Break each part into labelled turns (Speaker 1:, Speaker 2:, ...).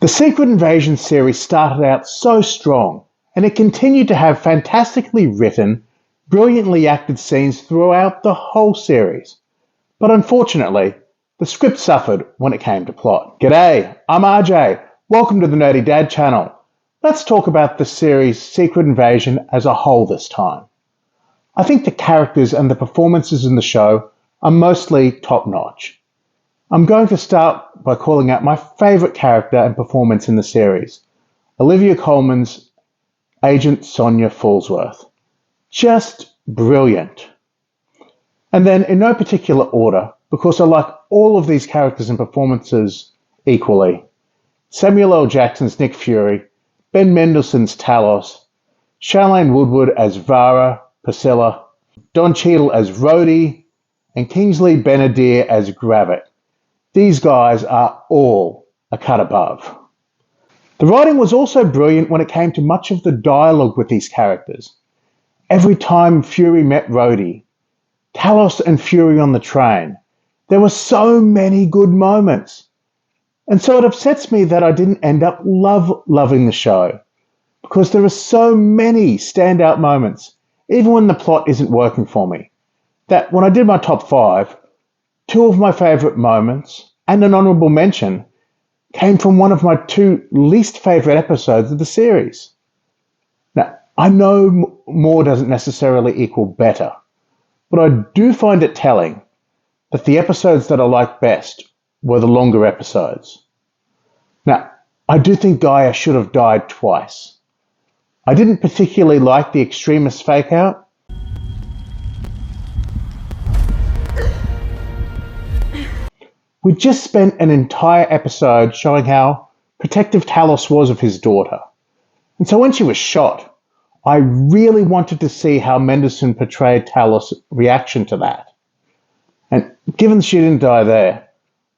Speaker 1: The Secret Invasion series started out so strong, and it continued to have fantastically written, brilliantly acted scenes throughout the whole series. But unfortunately, the script suffered when it came to plot. G'day, I'm RJ. Welcome to the Nerdy Dad channel. Let's talk about the series Secret Invasion as a whole this time. I think the characters and the performances in the show are mostly top-notch. I'm going to start by calling out my favourite character and performance in the series, Olivia Colman's Agent Sonya Falsworth. Just brilliant. And then, in no particular order, because I like all of these characters and performances equally, Samuel L. Jackson's Nick Fury, Ben Mendelsohn's Talos, Shailene Woodward as Vara, Priscilla, Don Cheadle as Rhodey, and Kingsley Ben-Adir as Gravik. These guys are all a cut above. The writing was also brilliant when it came to much of the dialogue with these characters. Every time Fury met Rhodey, Talos and Fury on the train, there were so many good moments. And so it upsets me that I didn't end up loving the show, because there are so many standout moments, even when the plot isn't working for me, that when I did my top 5, 2 of my favourite moments and an honourable mention came from one of my 2 least favourite episodes of the series. Now, I know more doesn't necessarily equal better, but I do find it telling that the episodes that I liked best were the longer episodes. Now, I do think Gaia should have died twice. I didn't particularly like the extremist fake-out. We just spent an entire episode showing how protective Talos was of his daughter. And so when she was shot, I really wanted to see how Mendelsohn portrayed Talos' reaction to that. And given she didn't die there,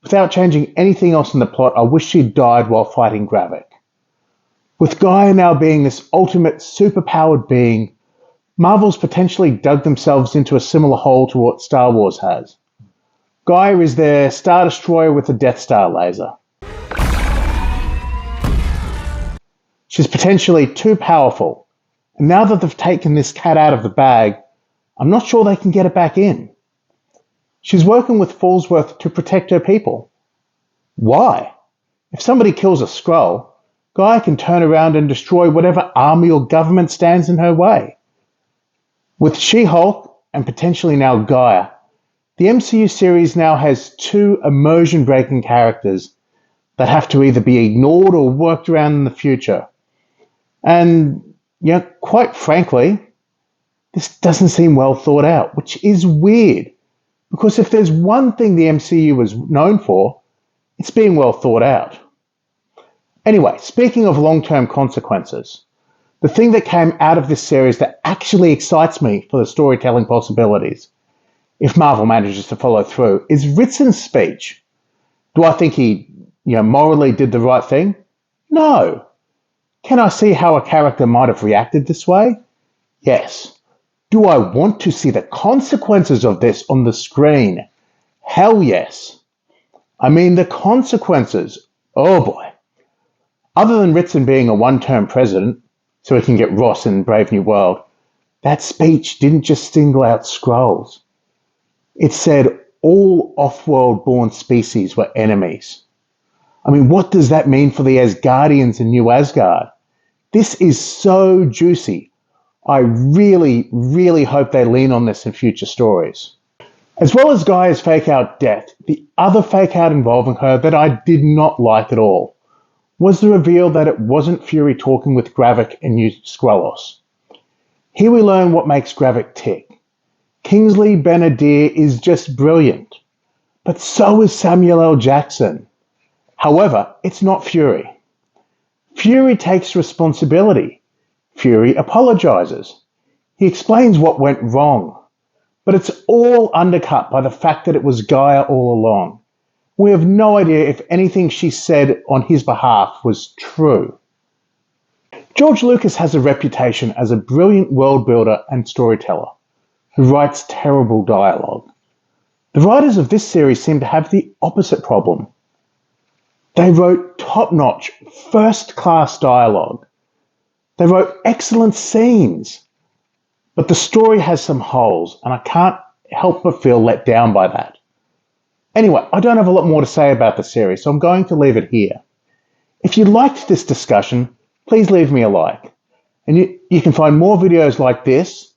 Speaker 1: without changing anything else in the plot, I wish she'd died while fighting Gravik. With Gaia now being this ultimate superpowered being, Marvel's potentially dug themselves into a similar hole to what Star Wars has. Gaia is their Star Destroyer with a Death Star laser. She's potentially too powerful, and now that they've taken this cat out of the bag, I'm not sure they can get it back in. She's working with Falsworth to protect her people. Why? If somebody kills a Skrull, Gaia can turn around and destroy whatever army or government stands in her way. With She-Hulk, and potentially now Gaia, the MCU series now has 2 immersion-breaking characters that have to either be ignored or worked around in the future. And, quite frankly, this doesn't seem well thought out, which is weird. Because if there's one thing the MCU was known for, it's being well thought out. Anyway, speaking of long-term consequences, the thing that came out of this series that actually excites me for the storytelling possibilities, if Marvel manages to follow through, is Ritzen's speech. Do I think he, morally did the right thing? No. Can I see how a character might have reacted this way? Yes. Do I want to see the consequences of this on the screen? Hell yes. I mean, the consequences. Oh boy. Other than Ritzen being a one-term president, so he can get Ross in Brave New World, that speech didn't just single out Skrulls. It said all off-world born species were enemies. I mean, what does that mean for the Asgardians in New Asgard? This is so juicy. I really, really hope they lean on this in future stories. As well as Gaia's fake-out death, the other fake-out involving her that I did not like at all was the reveal that it wasn't Fury talking with Gravik and New Skrullos. Here we learn what makes Gravik tick. Kingsley Ben-Adir is just brilliant, but so is Samuel L. Jackson. However, it's not Fury. Fury takes responsibility. Fury apologizes. He explains what went wrong, but it's all undercut by the fact that it was Gaia all along. We have no idea if anything she said on his behalf was true. George Lucas has a reputation as a brilliant world builder and storyteller who writes terrible dialogue. The writers of this series seem to have the opposite problem. They wrote top-notch, first-class dialogue. They wrote excellent scenes. But the story has some holes, and I can't help but feel let down by that. Anyway, I don't have a lot more to say about the series, so I'm going to leave it here. If you liked this discussion, please leave me a like. And you can find more videos like this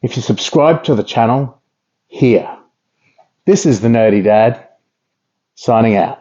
Speaker 1: if you subscribe to the channel here. This is the Nerdy Dad, signing out.